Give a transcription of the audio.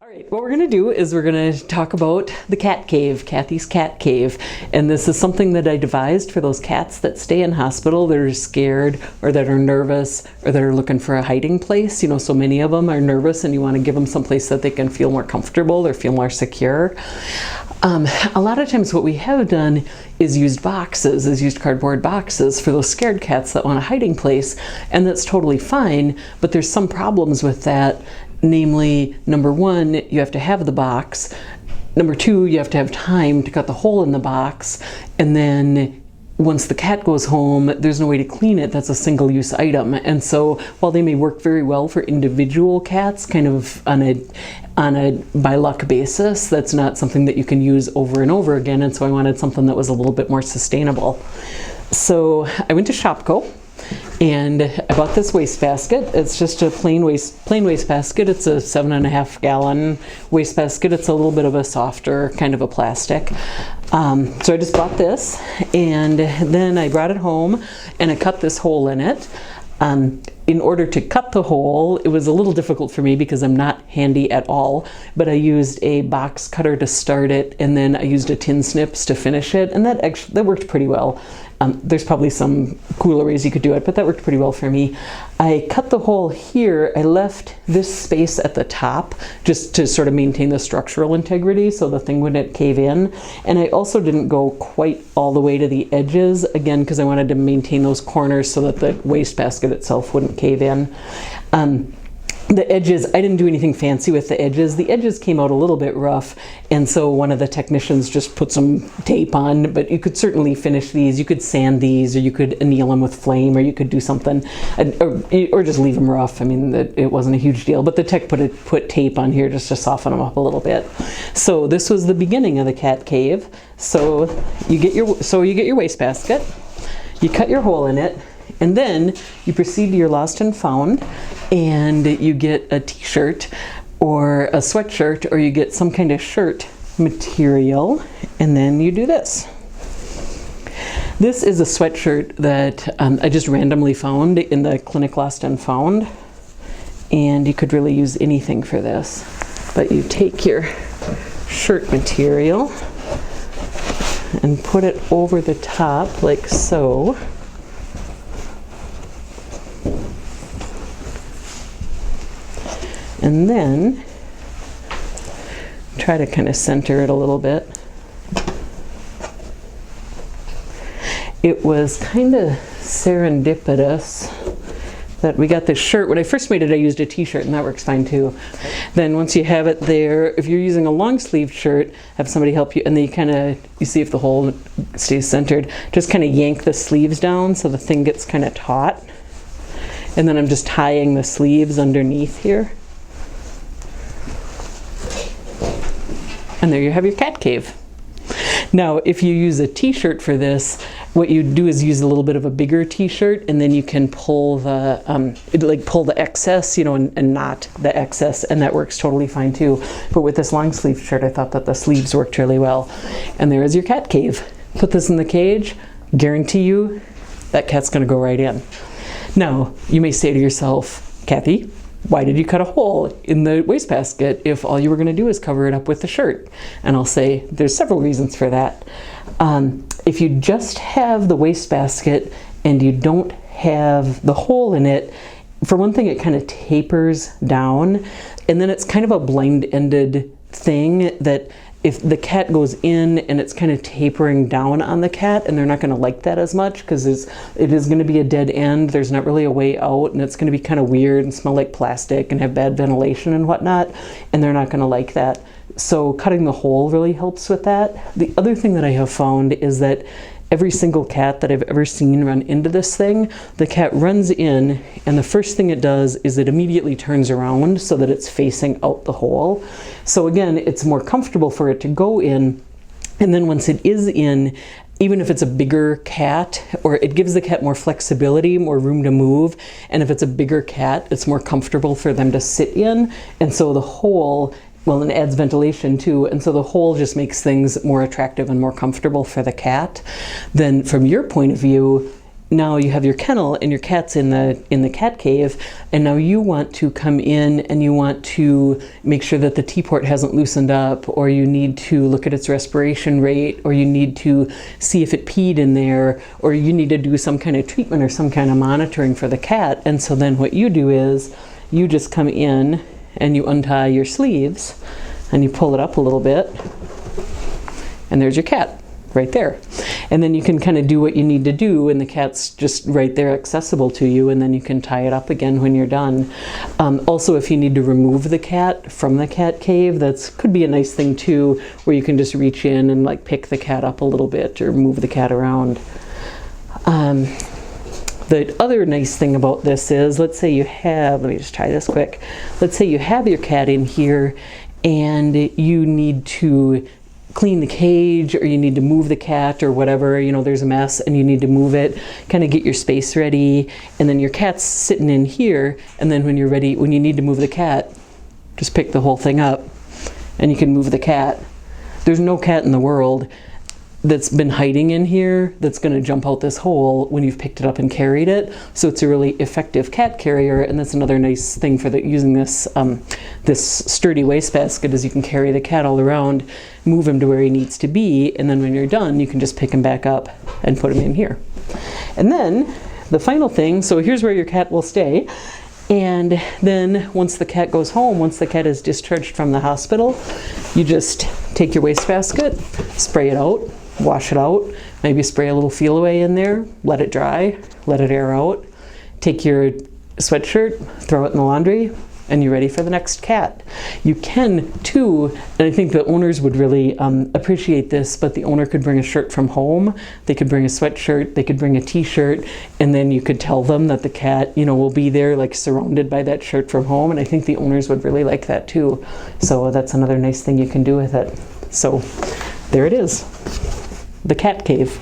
All right, what we're going to do is we're going to talk about the cat cave, Kathy's cat cave. And this is something that I devised for those cats that stay in hospital that are scared or that are nervous or that are looking for a hiding place. You know, so many of them are nervous and you want to give them someplace that they can feel more comfortable or feel more secure. A lot of times what we have done is used cardboard boxes for those scared cats that want a hiding place, and that's totally fine, but there's some problems with that. Namely, number one, you have to have the box. Number two, you have to have time to cut the hole in the box. And then once the cat goes home, there's no way to clean it. That's a single-use item. And so while they may work very well for individual cats, kind of on a by luck basis, that's not something that you can use over and over again. And so I wanted something that was a little bit more sustainable. So I went to Shopko. And I bought this wastebasket. It's just a plain wastebasket. It's a 7.5 gallon wastebasket. It's a little bit of a softer kind of a plastic. So I just bought this, and then I brought it home and I cut this hole in it. In order to cut the hole, it was a little difficult for me because I'm not handy at all, but I used a box cutter to start it, and then I used a tin snips to finish it, and that worked pretty well. There's probably some cooler ways you could do it, but that worked pretty well for me. I cut the hole here. I left this space at the top just to sort of maintain the structural integrity so the thing wouldn't cave in. And I also didn't go quite all the way to the edges, again, because I wanted to maintain those corners so that the wastebasket itself wouldn't cave in. The edges, I didn't do anything fancy with the edges. The edges came out a little bit rough, and so one of the technicians just put some tape on, but you could certainly finish these. You could sand these, or you could anneal them with flame, or you could do something, or just leave them rough. I mean, it wasn't a huge deal, but the tech put tape on here just to soften them up a little bit. So this was the beginning of the cat cave. So you get your wastebasket, you cut your hole in it, and then you proceed to your lost and found, and you get a t-shirt or a sweatshirt, or you get some kind of shirt material, and then you do this. This is a sweatshirt that I just randomly found in the clinic lost and found, and you could really use anything for this. But you take your shirt material and put it over the top like so. And then try to kind of center it a little bit. It was kind of serendipitous that we got this shirt. When I first made it, I used a t-shirt, and that works fine too. Then once you have it there, if you're using a long sleeve shirt, have somebody help you, and then you see if the hole stays centered. Just kind of yank the sleeves down so the thing gets kind of taut. And then I'm just tying the sleeves underneath here. And there you have your cat cave. Now, if you use a t-shirt for this, what you do is use a little bit of a bigger t-shirt, and then you can pull the excess, and knot the excess, and that works totally fine too. But with this long sleeve shirt, I thought that the sleeves worked really well. And there is your cat cave. Put this in the cage, guarantee you that cat's gonna go right in. Now, you may say to yourself, Kathy, why did you cut a hole in the wastebasket if all you were going to do is cover it up with the shirt? And I'll say there's several reasons for that. If you just have the wastebasket and you don't have the hole in it, for one thing, it kind of tapers down, and then it's kind of a blind-ended thing that if the cat goes in and it's kind of tapering down on the cat, and they're not going to like that as much because it is going to be a dead end. There's not really a way out, and it's going to be kind of weird and smell like plastic and have bad ventilation and whatnot, and they're not going to like that. So cutting the hole really helps with that. The other thing that I have found is that every single cat that I've ever seen run into this thing, the cat runs in, and the first thing it does is it immediately turns around so that it's facing out the hole. So again, it's more comfortable for it to go in, and then once it is in, even if it's a bigger cat, or it gives the cat more flexibility, more room to move, and if it's a bigger cat, it's more comfortable for them to sit in, and so the hole, well, and adds ventilation too, and so the hole just makes things more attractive and more comfortable for the cat. Then from your point of view, now you have your kennel and your cat's in the cat cave, and now you want to come in and you want to make sure that the T-port hasn't loosened up, or you need to look at its respiration rate, or you need to see if it peed in there, or you need to do some kind of treatment or some kind of monitoring for the cat. And so then what you do is you just come in and you untie your sleeves and you pull it up a little bit, and there's your cat right there. And then you can kind of do what you need to do, and the cat's just right there accessible to you, and then you can tie it up again when you're done. Also, if you need to remove the cat from the cat cave, that could be a nice thing too, where you can just reach in and like pick the cat up a little bit or move the cat around. The other nice thing about this is, let's say you have, let me just try this quick. Let's say you have your cat in here and you need to clean the cage, or you need to move the cat or whatever, you know, there's a mess and you need to move it, kind of get your space ready, and then your cat's sitting in here, and then when you're ready, when you need to move the cat, just pick the whole thing up and you can move the cat. There's no cat in the world that's been hiding in here that's going to jump out this hole when you've picked it up and carried it. So it's a really effective cat carrier, and that's another nice thing for using this this sturdy wastebasket, is you can carry the cat all around, move him to where he needs to be, and then when you're done you can just pick him back up and put him in here. And then the final thing, so here's where your cat will stay. And then once the cat goes home, once the cat is discharged from the hospital, you just take your wastebasket, spray it out, wash it out, maybe spray a little Feel Away in there, let it dry, let it air out, take your sweatshirt, throw it in the laundry, and you're ready for the next cat. You can too, and I think the owners would really appreciate this, but the owner could bring a shirt from home, they could bring a sweatshirt, they could bring a t-shirt, and then you could tell them that the cat, you know, will be there like surrounded by that shirt from home, and I think the owners would really like that too. So that's another nice thing you can do with it. So there it is, the cat cave.